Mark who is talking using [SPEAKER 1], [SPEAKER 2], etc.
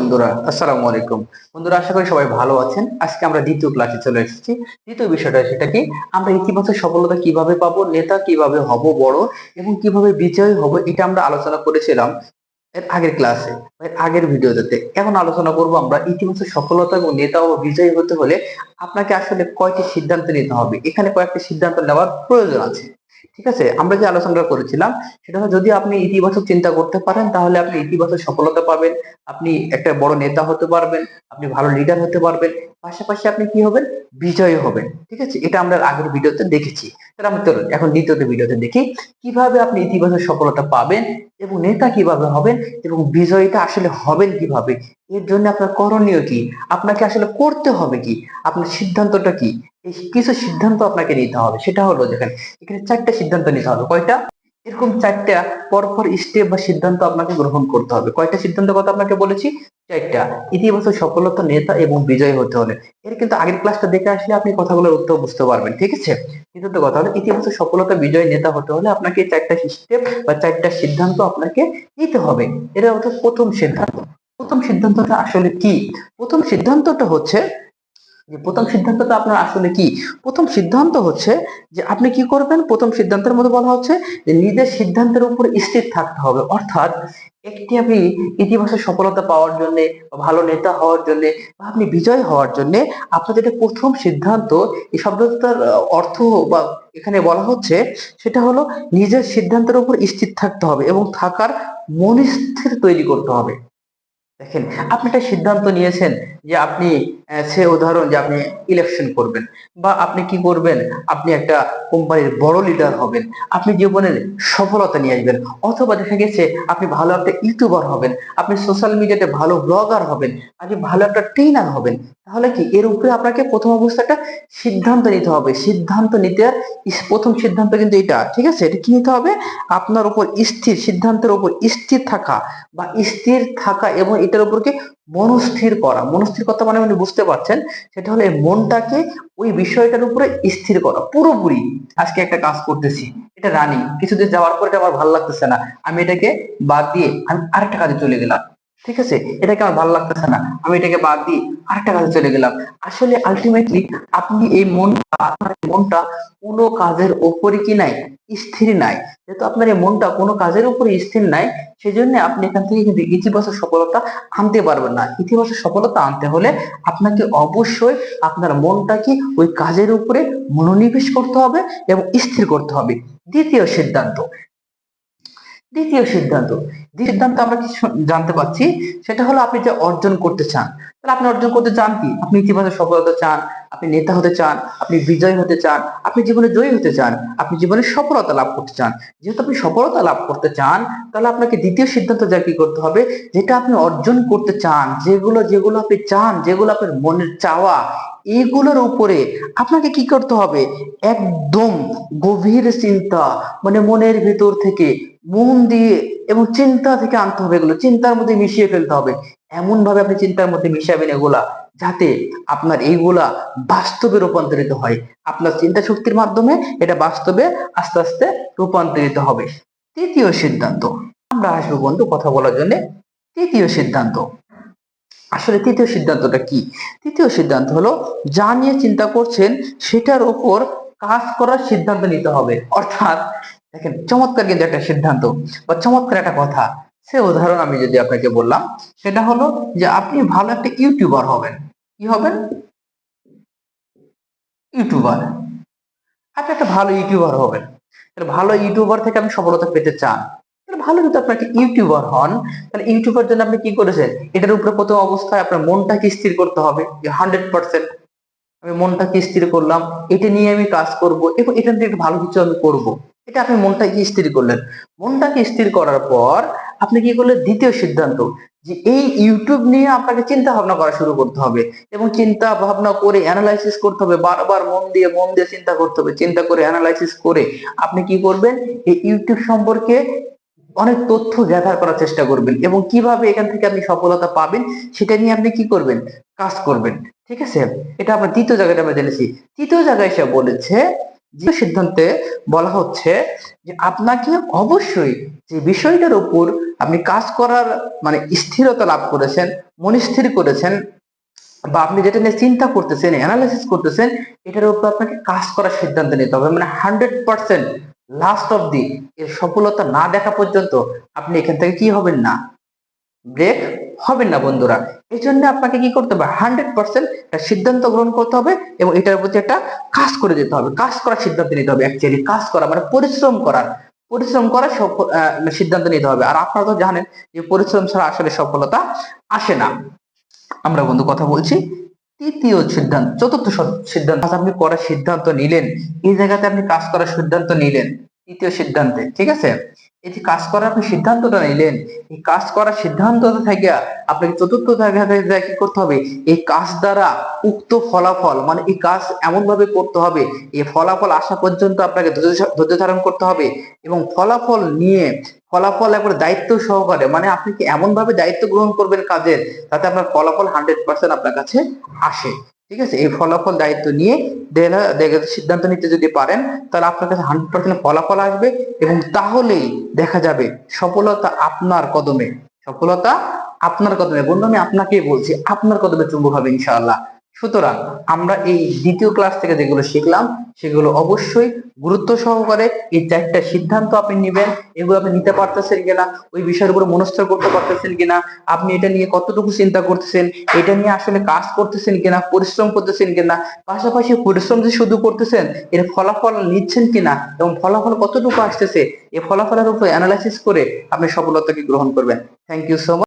[SPEAKER 1] বন্ধুরা, আসসালামু আলাইকুম। বন্ধুরা, আশা করি সবাই ভালো আছেন। আজকে আমরা দ্বিতীয় ক্লাসে চলে এসেছি। দ্বিতীয় বিষয়টা সেটা কি, আমরা ইতিবাচক সফলতা কিভাবে পাবো, নেতা কিভাবে হব বড়, এবং কিভাবে বিজয়ী হব, এটা আমরা আলোচনা করেছিলাম এর আগের ক্লাসে, এর আগের ভিডিওতে। এখন আলোচনা করব আমরা ইতিবাচক সফলতা এবং নেতা ও বিজয়ী হতে হলে আপনাকে আসলে কয়টি সিদ্ধান্ত নিতে হবে। এখানে কয়েকটি সিদ্ধান্ত নেওয়ার প্রয়োজন আছে। ঠিক আছে, আমরা যে আলোচনাটা করেছিলাম সেটা হলো, যদি আপনি ইতিবাচক চিন্তা করতে পারেন তাহলে আপনি ইতিবাচক সফলতা পাবেন, আপনি একটা বড় নেতা হতে পারবেন, আপনি ভালো লিডার হতে পারবেন, পাশাপাশি আপনি কি হবেন, বিজয়ী হবেন। ঠিক আছে, এটা আমরা আগের ভিডিওতে দেখেছি। তাহলে আমি চলুন এখন দ্বিতীয় ভিডিওতে দেখি কিভাবে আপনি ইতিবাচক সফলতা পাবেন এবং নেতা কিভাবে হবেন এবং বিজয়ীটা আসলে হবেন কিভাবে। এর জন্য আপনার করণীয় কি, আপনাকে আসলে করতে হবে কি, আপনার সিদ্ধান্তটা কি। এই কিছু সিদ্ধান্ত আপনাকে নিতে হবে। সেটা হলো, দেখেন এখানে চারটা সিদ্ধান্ত নিতে হবে। কয়টা? এরকম চারটা পরপর স্টেপ বা সিদ্ধান্ত আপনাকে গ্রহণ করতে হবে। কয়টা সিদ্ধান্তের কথা আপনাকে বলেছি? চারটা। ইতিবাচক সফলতা, নেতা এবং বিজয় হতে হলে। এর কিন্তু আগের ক্লাসটা দেখে আসলে আপনি কথাগুলোর উত্তর বুঝতে পারবেন। ঠিক আছে, কিন্তু তো কথা হলো, ইতিবাচক সফলতা, বিজয়, নেতা হতে হলে আপনাকে এই চারটা স্টেপ বা চারটা সিদ্ধান্ত আপনাকে নিতে হবে। এটা হচ্ছে প্রথম সিদ্ধান্ত। প্রথম সিদ্ধান্তটা আসলে কি? প্রথম সিদ্ধান্তটা হচ্ছে যে, প্রথম সিদ্ধান্তটা আপনার আসলে কি? প্রথম সিদ্ধান্ত হচ্ছে যে আপনি কি করবেন। প্রথম সিদ্ধান্তের মধ্যে বলা হচ্ছে যে নিজের সিদ্ধান্তের উপর স্থির থাকতে হবে। অর্থাৎ একটি আপনি ইতিবাচক সফলতা পাওয়ার জন্য, ভালো নেতা হওয়ার জন্য, বা আপনি বিজয় হওয়ার জন্য, আপনার যেটা প্রথম সিদ্ধান্ত, এই শব্দটার অর্থ বা এখানে বলা হচ্ছে সেটা হলো নিজের সিদ্ধান্তের উপর স্থির থাকতে হবে এবং থাকার মনস্থির তৈরি করতে হবে। দেখেন, আপনি একটা সিদ্ধান্ত নিয়েছেন যে আপনি সে উদাহরণ যে আপনি ইলেকশন করবেন, বা আপনি কি করবেন, আপনি একটা কোম্পানির বড় লিডার হবেন, আপনি জীবনের সফলতা নিয়ে আসবেন, অথবা দেখা গেছে আপনি ভালো একটা ইউটিউবার হবেন, আপনি সোশ্যাল মিডিয়াতে ভালো ব্লগার হবেন, আপনি ভালো একটা ট্রেনার হবেন। তাহলে কি, এর উপরে আপনাকে প্রথম অবস্থাটা সিদ্ধান্ত নিতে হবে। সিদ্ধান্ত নিতে আর প্রথম সিদ্ধান্ত কিন্তু এটা। ঠিক আছে, এটা কি নিতে হবে? আপনার উপর স্থির, সিদ্ধান্তের উপর স্থির থাকা, বা স্থির থাকা এবং এটার উপরকে মনস্থির করা। মনস্থির কথা মানে আপনি বুঝতে পারছেন, সেটা হলো এই মনটাকে ওই বিষয়টার উপরে স্থির করা পুরোপুরি। আজকে একটা কাজ করতেছি, এটা রানিং, কিছুদিন যাওয়ার পর এটা আমার ভালো লাগতেছে না, আমি এটাকে বাদ দিয়ে আমি আরেকটা কাজে চলে গেলাম। ঠিক আছে, এটাকে আমার ভালো লাগতেছে না, আমি এটাকে বাদ দিয়ে আরেকটা কাজে চলে গেলাম। আসলে আলটিমেটলি আপনি এই মনটা, আপনার এই মনটা কোনো কাজের ওপরে কি নাই, স্থির নাই। যেহেতু আপনার এই মনটা কোনো কাজের উপরে স্থির নাই, সেজন্য আপনি এখান থেকে কিন্তু ইতিবাচক সফলতা আনতে পারবেন না। ইতিবাচক সফলতা আনতে হলে আপনাকে অবশ্যই আপনার মনটাকে ওই কাজের উপরে মনোনিবেশ করতে হবে এবং স্থির করতে হবে। দ্বিতীয় সিদ্ধান্ত, দ্বিতীয় সিদ্ধান্ত দ্বিতীয় সিদ্ধান্ত আমরা কি জানতে পাচ্ছি, সেটা হলো আপনি যে অর্জন করতে চান। তাহলে আপনি অর্জন করতে চান কি? আপনি ইতিবাচক সফলতা চান, আপনি নেতা হতে চান, আপনি বিজয় হতে চান, আপনি জীবনে জয়ী হতে চান, আপনি জীবনে সফলতা লাভ করতে চান। যেহেতু আপনি সফলতা লাভ করতে চান, তাহলে আপনাকে দ্বিতীয় সিদ্ধান্ত যা কি করতে হবে, যেটা আপনি অর্জন করতে চান, যেগুলো যেগুলো আপনি চান, যেগুলো আপনার মনের চাওয়া, এইগুলোর উপরে আপনাকে কি করতে হবে, একদম গভীর চিন্তা, মানে মনের ভিতর থেকে মন দিয়ে এবং চিন্তা থেকে আনতে হবে। এগুলো চিন্তার মধ্যে মিশিয়ে ফেলতে হবে। এমন ভাবে আপনি চিন্তার মধ্যে মিশাবেন এগুলা, যাতে আপনার এইগুলা বাস্তবে রূপান্তরিত হয়। আপনার চিন্তা শক্তির মাধ্যমে এটা বাস্তবে আস্তে আস্তে রূপান্তরিত হবে। তৃতীয় সিদ্ধান্ত, আমরা আসবো বন্ধু কথা বলার জন্য তৃতীয় সিদ্ধান্ত। আসলে তৃতীয় সিদ্ধান্তটা কি? তৃতীয় সিদ্ধান্ত হলো, যা নিয়ে চিন্তা করছেন সেটার উপর কাজ করার সিদ্ধান্ত নিতে হবে। অর্থাৎ দেখেন, চমৎকার কিন্তু একটা সিদ্ধান্ত বা চমৎকার একটা কথা। সে উদাহরণ আমি যদি আপনাকে বললাম, সেটা হলো যে আপনি ভালো একটা ইউটিউবার হবেন। কি হবেন? ইউটিউবার। আপনি একটা ভালো ইউটিউবার হবেন। তাহলে ভালো ইউটিউবার থেকে আপনি সফলতা পেতে চান, তাহলে ভালো যদি আপনাকে ইউটিউবার হন, তাহলে ইউটিউবার জন্য আপনি কি করেছেন, এটার উপরে প্রথম অবস্থায় আপনার মনটাকে স্থির করতে হবে যে 100% আমি মনটাকে স্থির করলাম, এটা নিয়ে আমি কাজ করব এবং এটা থেকে একটা ভালো কিছু আমি করব। এটা আপনি মনটাকে স্থির করলেন। মনটাকে স্থির করার পর আপনি কি করলেন, দ্বিতীয় সিদ্ধান্ত, যে এই ইউটিউব নিয়ে আপনাকে চিন্তা ভাবনা করা শুরু করতে হবে এবং চিন্তা ভাবনা করে অ্যানালাইসিস করতে হবে। বারবার মন দিয়ে চিন্তা করতে হবে। চিন্তা করে অ্যানালাইসিস করে আপনি কি করবেন, এই ইউটিউব সম্পর্কে অনেক তথ্য গ্যাদার করার চেষ্টা করবেন এবং কিভাবে এখান থেকে আপনি সফলতা পাবেন সেটা নিয়ে আপনি কি করবেন, কাজ করবেন। ঠিক আছে, এটা আমরা দ্বিতীয় জায়গাটা আমরা জেনেছি। তৃতীয় জায়গায় এসে বলেছে যে সিদ্ধান্তে বলা হচ্ছে যে আপনাকে অবশ্যই যে বিষয়টার উপর আপনি কাজ করার মানে স্থিরতা লাভ করেছেন, মনস্থির করেছেন, বা আপনি যেটা নিয়ে চিন্তা করতেছেন, অ্যানালাইসিস করতেছেন, এটার উপর আপনাকে কাজ করার সিদ্ধান্ত নিতে হবে। মানে 100% লাস্ট অফ দি এর সফলতা না দেখা পর্যন্ত আপনি এখান থেকে কি হবেন না, ব্রেক হবেন না বন্ধুরা। এই জন্য আপনাকে কি করতে হবে, 100% একটা সিদ্ধান্ত গ্রহণ করতে হবে এবং এটার প্রতি একটা কাজ করে যেতে হবে, কাজ করার সিদ্ধান্ত নিতে হবে। অ্যাকচুয়ালি কাজ করা মানে পরিশ্রম করার সিদ্ধান্ত নিতে হবে। আর আপনারা তো জানেন যে পরিশ্রম ছাড়া আসলে সফলতা আসে না। আমরা বন্ধু কথা বলছি তৃতীয় সিদ্ধান্ত, চতুর্থ সিদ্ধান্ত, আজ আপনি করার সিদ্ধান্ত নিলেন, এই জায়গাতে আপনি কাজ করার সিদ্ধান্ত নিলেন তৃতীয় সিদ্ধান্তে, ঠিক আছে। এই যে কাজ করার আপনি সিদ্ধান্তটা নিলেন, এই কাজ করার সিদ্ধান্ত থেকে আপনাকে চতুর্থ জায়গাতে কি করতে হবে, এই কাজ দ্বারা উক্ত ফলাফল মানে এই কাজ এমন ভাবে করতে হবে, এই ফলাফল আসা পর্যন্ত আপনাকে ধৈর্য ধারণ করতে হবে এবং ফলাফল একবার দায়িত্ব সহকারে, মানে আপনি কি এমন ভাবে দায়িত্ব গ্রহণ করবেন কাজের, যাতে আপনার ফলাফল 100% আপনার কাছে আসে, ঠিক আছে। এই ফলাফল দায়িত্ব নিয়ে সিদ্ধান্ত নিতে যদি পারেন, তাহলে আপনার কাছে 100% ফলাফল আসবে এবং তাহলেই দেখা যাবে সফলতা আপনার কদমে, সফলতা আপনার কদমে। বন্ধু আমি আপনাকেই বলছি, আপনার কদমে চুম্বক হবে ইনশাআল্লাহ। সুতরাং আমরা এই দ্বিতীয় ক্লাস থেকে যেগুলো শিখলাম, সেগুলো অবশ্যই গুরুত্ব সহকারে এই 4টা সিদ্ধান্ত আপনি নেবেন। এগুলো আপনি নিতে পারতেছেন কিনা, ওই বিষয়ের উপর মনস্থ করতে পারতেছেন কিনা, আপনি এটা নিয়ে কতটুকু চিন্তা করতেছেন, এটা নিয়ে আসলে কাজ করতেছেন কিনা, পরিশ্রম করতেছেন কিনা, পাশাপাশি পরিশ্রম যে শুধু করতেছেন, এর ফলাফল নিচ্ছেন কিনা এবং ফলাফল কতটুকু আসতেছে, এই ফলাফলের উপর অ্যানালাইসিস করে আপনি সফলতাকে গ্রহণ করবেন। Thank you so much.